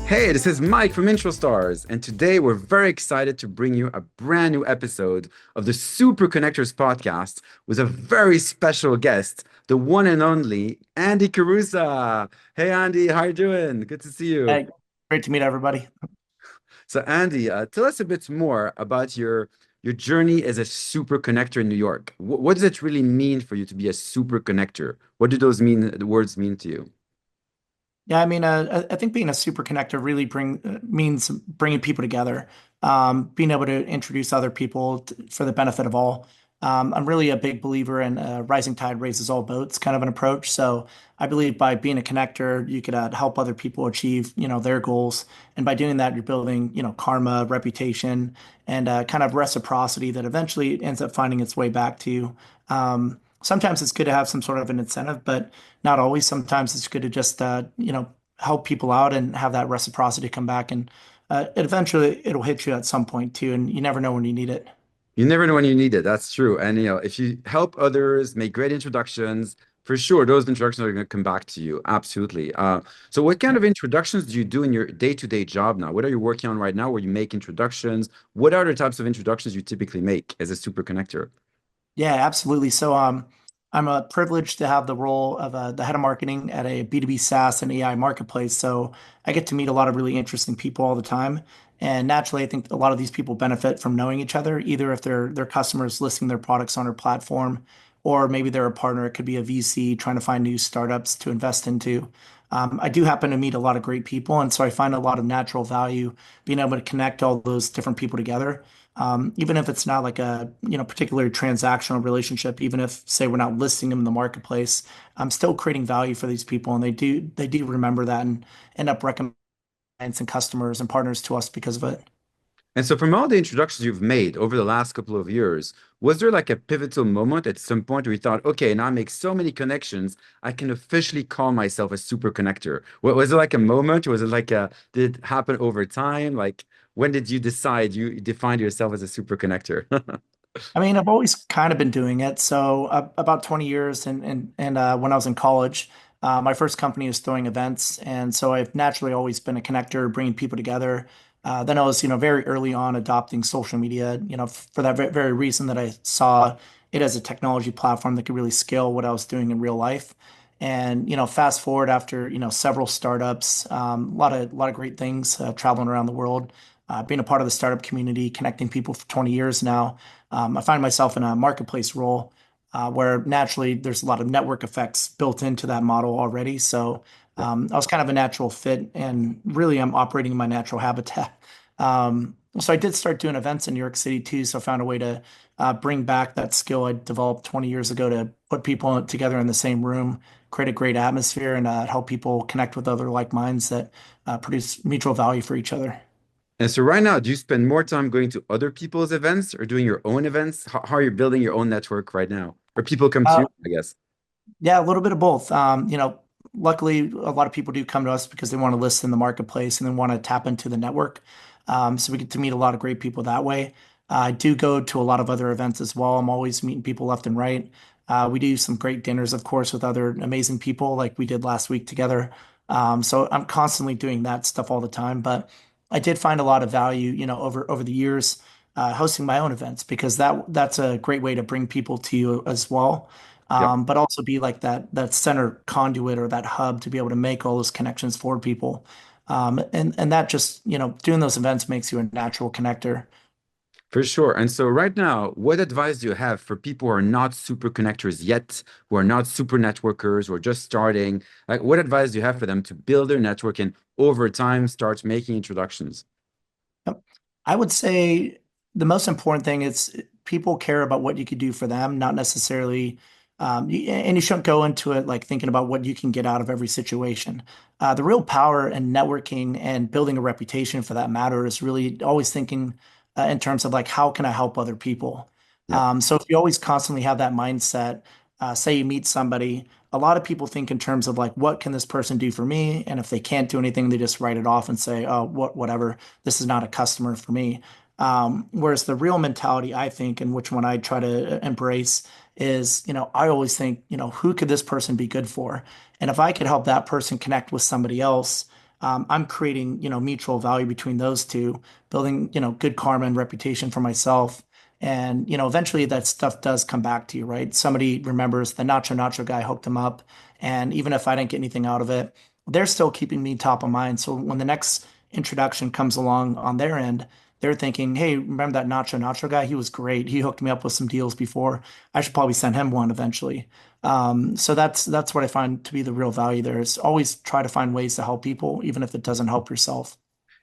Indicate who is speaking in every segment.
Speaker 1: Hey, this is Mike from Intro Stars, and today we're very excited to bring you a brand new episode of the Super Connectors podcast with a very special guest, the one and only Andy Karuza. Hey, Andy, how you doing? Good to see you.
Speaker 2: Hey, great to meet everybody.
Speaker 1: So, Andy, tell us a bit more about your journey as a super connector in New York. What does it really mean for you to be a super connector? What do those the words mean to you?
Speaker 2: Yeah, I mean, I think being a super connector really means bringing people together, being able to introduce other people for the benefit of all. I'm really a big believer in rising tide raises all boats kind of an approach. So I believe by being a connector, you could help other people achieve, their goals, and by doing that, you're building, karma, reputation, and kind of reciprocity that eventually ends up finding its way back to you. Sometimes it's good to have some sort of an incentive, but not always. Sometimes it's good to just help people out and have that reciprocity come back, and eventually it'll hit you at some point too, and you never know when you need it.
Speaker 1: You never know when you need it. That's true. And if you help others, make great introductions, for sure, those introductions are going to come back to you. Absolutely. So what kind of introductions do you do in your day-to-day job now? What are you working on right now where you make introductions? What are the types of introductions you typically make as a super connector?
Speaker 2: Yeah, absolutely. So, I'm privileged to have the role of the head of marketing at a B2B SaaS and AI marketplace. So I get to meet a lot of really interesting people all the time. And naturally, I think a lot of these people benefit from knowing each other, either if they're customers listing their products on our platform, or maybe they're a partner. It could be a VC trying to find new startups to invest into. I do happen to meet a lot of great people, and so I find a lot of natural value being able to connect all those different people together. Even if it's not like a particular transactional relationship, even if say we're not listing them in the marketplace, I'm still creating value for these people, and they do remember that and end up recommending clients and customers and partners to us because of it.
Speaker 1: And so from all the introductions you've made over the last couple of years, was there like a pivotal moment at some point where you thought, okay, now I make so many connections, I can officially call myself a super connector? Was it like a moment? Was it like did it happen over time? Like when did you decide you defined yourself as a super connector?
Speaker 2: I mean, I've always kind of been doing it. So about 20 years, and when I was in college, my first company was throwing events, and so I've naturally always been a connector, bringing people together. Then I was, very early on adopting social media, for that very reason that I saw it as a technology platform that could really scale what I was doing in real life. And fast forward after several startups, a lot of great things, traveling around the world, being a part of the startup community, connecting people for 20 years now. I find myself in a marketplace role where naturally there's a lot of network effects built into that model already. So
Speaker 1: Yeah.
Speaker 2: I was kind of a natural fit, and really I'm operating in my natural habitat. So I did start doing events in New York City too. So I found a way to bring back that skill I developed 20 years ago to put people together in the same room, create a great atmosphere, and help people connect with other like minds that produce mutual value for each other.
Speaker 1: And so right now, do you spend more time going to other people's events or doing your own events? How are you building your own network right now? Or people come to
Speaker 2: Uh,
Speaker 1: you, I guess.
Speaker 2: Yeah, a little bit of both. Luckily, a lot of people do come to us because they want to list in the marketplace and then want to tap into the network. So we get to meet a lot of great people that way. I do go to a lot of other events as well. I'm always meeting people left and right. We do some great dinners, of course, with other amazing people like we did last week together. So I'm constantly doing that stuff all the time. But I did find a lot of value, over the years, hosting my own events because that's a great way to bring people to you as well,
Speaker 1: Yep.
Speaker 2: but also be like that center conduit or that hub to be able to make all those connections for people. And that just, doing those events makes you a natural connector.
Speaker 1: For sure. And so right now, what advice do you have for people who are not super connectors yet, who are not super networkers, or just starting? Like, what advice do you have for them to build their network and over time start making introductions?
Speaker 2: Yep. I would say the most important thing is people care about what you could do for them, not necessarily, and you shouldn't go into it like thinking about what you can get out of every situation. The real power in networking and building a reputation for that matter is really always thinking in terms of like, how can I help other people?
Speaker 1: Yep.
Speaker 2: So if you always constantly have that mindset, say you meet somebody, a lot of people think in terms of like, what can this person do for me? And if they can't do anything, they just write it off and say, oh, whatever, this is not a customer for me. Whereas the real mentality, I think, and which one I try to embrace is, I always think, who could this person be good for? And if I could help that person connect with somebody else, I'm creating, mutual value between those two, building, good karma and reputation for myself. And, eventually that stuff does come back to you, right? Somebody remembers the NachoNacho guy hooked them up. And even if I didn't get anything out of it, they're still keeping me top of mind. So when the next introduction comes along on their end, they're thinking, hey, remember that NachoNacho guy? He was great. He hooked me up with some deals before. I should probably send him one eventually. So that's what I find to be the real value there is always try to find ways to help people, even if it doesn't help yourself.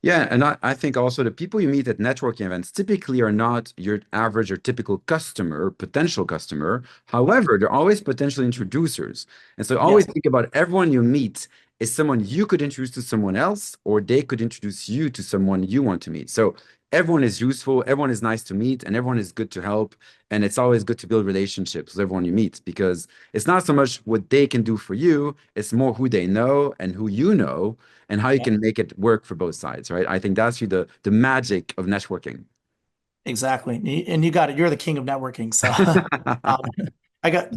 Speaker 1: Yeah, and I think also the people you meet at networking events typically are not your average or typical customer, potential customer. However, they're always potential introducers. And so always
Speaker 2: Yes.
Speaker 1: think about everyone you meet is someone you could introduce to someone else, or they could introduce you to someone you want to meet. So everyone is useful, everyone is nice to meet, and everyone is good to help. And it's always good to build relationships with everyone you meet because it's not so much what they can do for you, it's more who they know and who you know and how you
Speaker 2: Yeah,
Speaker 1: can make it work for both sides, right? I think that's the magic of networking.
Speaker 2: exactly. And you got it. You're the king of networking. So um,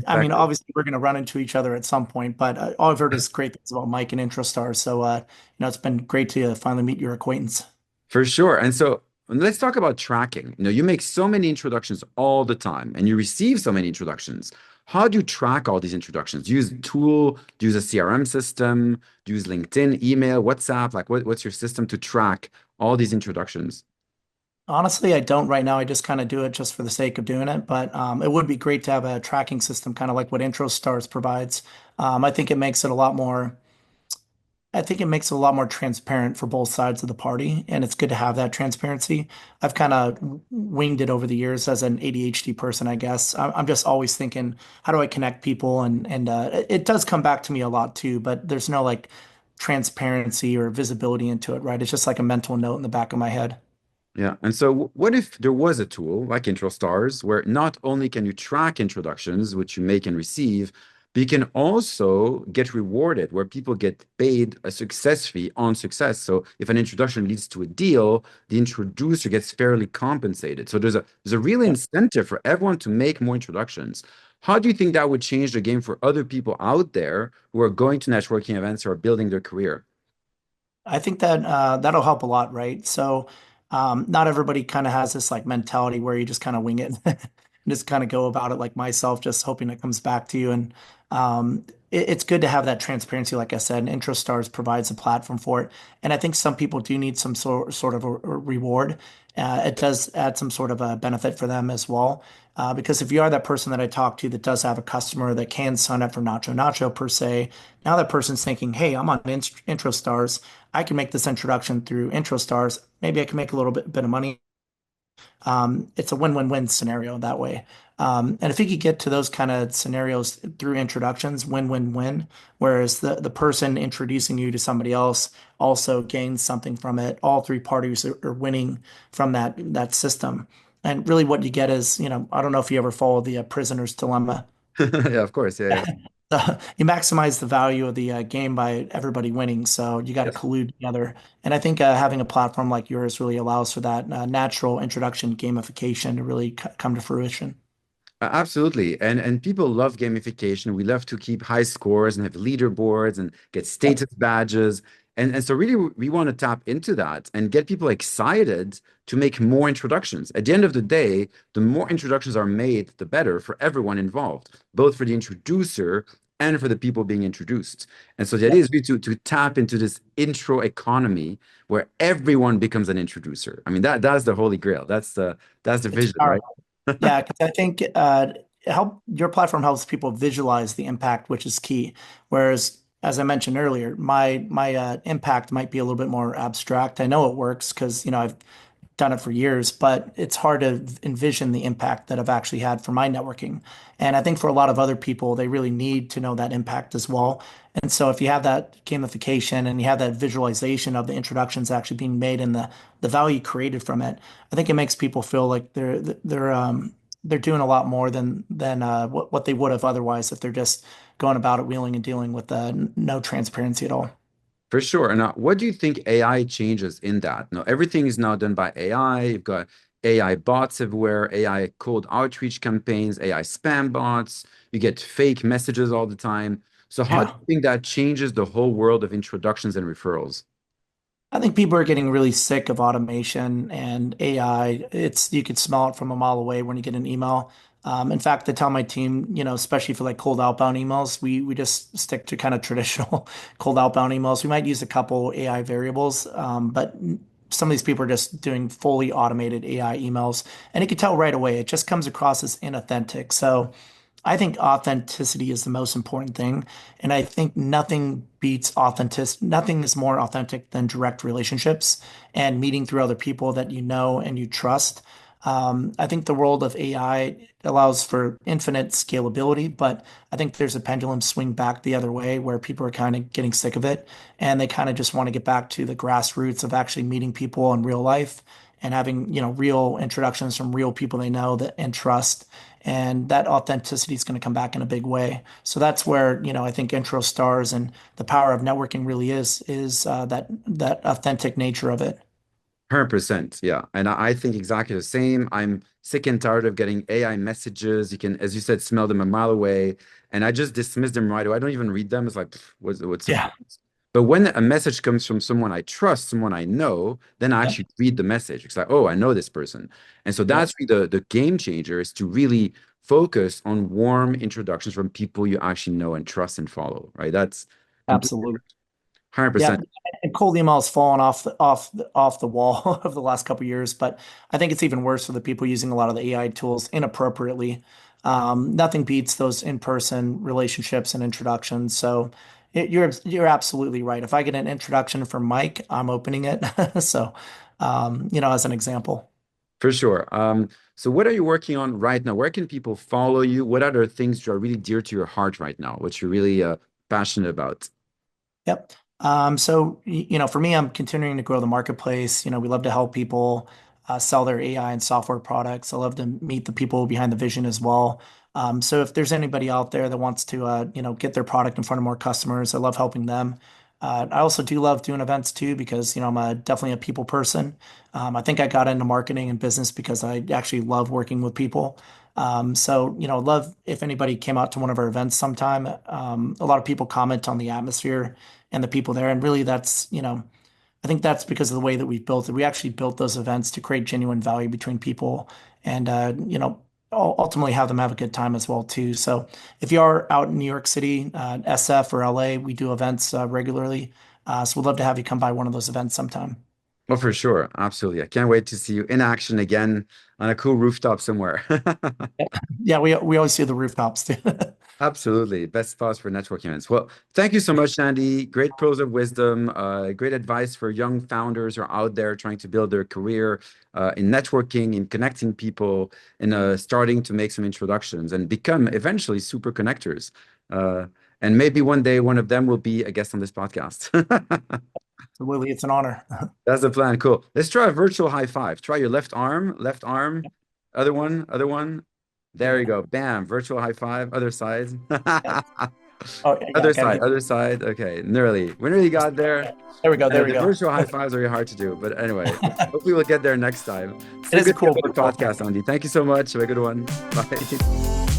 Speaker 2: I mean,
Speaker 1: Exactly.
Speaker 2: obviously we're going to run into each other at some point, but all I've heard is great things about Mike and IntroStar. So, it's been great to finally meet your acquaintance.
Speaker 1: For sure. And so let's talk about tracking. You make so many introductions all the time and you receive so many introductions. How do you track all these introductions? Do you use a tool? Do you use a CRM system? Do you use LinkedIn, email, WhatsApp? Like what's your system to track all these introductions?
Speaker 2: Honestly, I don't right now. I just kind of do it just for the sake of doing it. But it would be great to have a tracking system, kind of like what IntroStars provides. I think it makes it a lot more. I think it makes it a lot more transparent for both sides of the party, and it's good to have that transparency. I've kind of winged it over the years as an ADHD person, I guess. I'm just always thinking, how do I connect people? And it does come back to me a lot too, but there's no like transparency or visibility into it, right? It's just like a mental note in the back of my head.
Speaker 1: Yeah. And so what if there was a tool like IntroStars where not only can you track introductions, which you make and receive, but you can also get rewarded where people get paid a success fee on success. So if an introduction leads to a deal, the introducer gets fairly compensated. So there's a real incentive for everyone to make more introductions. How do you think that would change the game for other people out there who are going to networking events or are building their career?
Speaker 2: I think that that'll help a lot, right? So, not everybody kind of has this like mentality where you just kind of wing it and just kind of go about it like myself, just hoping it comes back to you. And it's good to have that transparency, like I said, and IntroStars provides a platform for it. And I think some people do need some sort of a reward. It does add some sort of a benefit for them as well. Because if you are that person that I talk to that does have a customer that can sign up for NachoNacho per se, now that person's thinking, hey, I'm on IntroStars. I can make this introduction through IntroStars. Maybe I can make a little bit of money. It's a win-win-win scenario that way. And if you could get to those kind of scenarios through introductions, win-win-win, whereas the person introducing you to somebody else also gains something from it. All three parties are winning from that system. And really what you get is, I don't know if you ever follow the prisoner's dilemma.
Speaker 1: Yeah, of course. Yeah,
Speaker 2: You maximize the value of the game by everybody winning. So you got to
Speaker 1: yeah.
Speaker 2: collude together. And I think having a platform like yours really allows for that natural introduction gamification to really come to fruition.
Speaker 1: Absolutely. And people love gamification. We love to keep high scores and have leaderboards and get
Speaker 2: Yep.
Speaker 1: status badges. And so really we want to tap into that and get people excited to make more introductions. At the end of the day, the more introductions are made, the better for everyone involved, both for the introducer and for the people being introduced. And so the idea
Speaker 2: Yep.
Speaker 1: is really to tap into this intro economy where everyone becomes an introducer. I mean, that's the holy grail. That's the
Speaker 2: It's
Speaker 1: vision, right?
Speaker 2: powerful. Yeah, because I think your platform helps people visualize the impact, which is key. Whereas, as I mentioned earlier, my impact might be a little bit more abstract. I know it works because I've done it for years, but it's hard to envision the impact that I've actually had for my networking. And I think for a lot of other people, they really need to know that impact as well. And so if you have that gamification and you have that visualization of the introductions actually being made and the value created from it, I think it makes people feel like they're doing a lot more than what they would have otherwise if they're just going about it wheeling and dealing with no transparency at all.
Speaker 1: For sure. And what do you think AI changes in that? Now, everything is now done by AI. You've got AI bots everywhere, AI cold outreach campaigns, AI spam bots. You get fake messages all the time. So, how do
Speaker 2: Yeah.
Speaker 1: you think that changes the whole world of introductions and referrals?
Speaker 2: I think people are getting really sick of automation and AI. It's you could smell it from a mile away when you get an email. In fact, I tell my team, especially for like cold outbound emails, we just stick to kind of traditional cold outbound emails. We might use a couple AI variables, but some of these people are just doing fully automated AI emails, and you can tell right away. It just comes across as inauthentic. So I think authenticity is the most important thing. And I think nothing beats authentic. Nothing is more authentic than direct relationships and meeting through other people that you know and you trust. I think the world of AI allows for infinite scalability, but I think there's a pendulum swing back the other way where people are kind of getting sick of it and they kind of just want to get back to the grassroots of actually meeting people in real life and having, real introductions from real people they know that and trust, and that authenticity is going to come back in a big way. So that's where, I think intro stars and the power of networking really is that authentic nature of it.
Speaker 1: 100%. Yeah. And I think exactly the same. I'm sick and tired of getting AI messages. You can, as you said, smell them a mile away. And I just dismiss them right away. I don't even read them. It's like, "Pff, what's the
Speaker 2: Yeah.
Speaker 1: point?" But when a message comes from someone I trust, someone I know, then I
Speaker 2: Yep.
Speaker 1: actually read the message. It's like, oh, I know this person. And so that's
Speaker 2: Yep.
Speaker 1: really the game changer is to really focus on warm introductions from people you actually know and trust and follow, right? That's completely
Speaker 2: Absolutely. Yeah,
Speaker 1: 100%.
Speaker 2: and cold email has fallen off the wall of the last couple of years, but I think it's even worse for the people using a lot of the AI tools inappropriately. Nothing beats those in-person relationships and introductions. So you're absolutely right. If I get an introduction from Mike, I'm opening it. So, as an example.
Speaker 1: For sure. So what are you working on right now? Where can people follow you? What other things that are really dear to your heart right now? What you're really passionate about?
Speaker 2: Yep. So, for me, I'm continuing to grow the marketplace. We love to help people sell their AI and software products. I love to meet the people behind the vision as well. So if there's anybody out there that wants to, get their product in front of more customers, I love helping them. I also do love doing events too because, I'm definitely a people person. I think I got into marketing and business because I actually love working with people. So, love if anybody came out to one of our events sometime. A lot of people comment on the atmosphere and the people there. And really, I think that's because of the way that we've built it. We actually built those events to create genuine value between people and, ultimately have them have a good time as well, too. So if you are out in New York City, SF or LA, we do events regularly. So we'd love to have you come by one of those events sometime.
Speaker 1: Well, for sure. Absolutely. I can't wait to see you in action again on a cool rooftop somewhere.
Speaker 2: Yeah, we always do the rooftops too.
Speaker 1: Absolutely. Best spots for networking events. Well, thank you so much, Andy. Great pearls of wisdom, great advice for young founders who are out there trying to build their career in networking, in connecting people, in starting to make some introductions and become eventually super connectors. And maybe one day one of them will be a guest on this podcast.
Speaker 2: Absolutely, it's an honor.
Speaker 1: That's the plan. Cool. Let's try a virtual high five. Try your left arm, other one, other one. There you go. Bam. Virtual high five. Other side.
Speaker 2: Yeah. Oh, yeah, gotta get.
Speaker 1: Other side. Okay. Nearly. We nearly got there.
Speaker 2: There we go. There we
Speaker 1: The
Speaker 2: go.
Speaker 1: virtual high fives are really hard to do. But anyway, hopefully we'll get there next time.
Speaker 2: It
Speaker 1: So
Speaker 2: is a
Speaker 1: good to
Speaker 2: cool
Speaker 1: have a
Speaker 2: visual.
Speaker 1: podcast, Andy. Thank you so much. Have a good one.
Speaker 2: You
Speaker 1: Bye.
Speaker 2: too.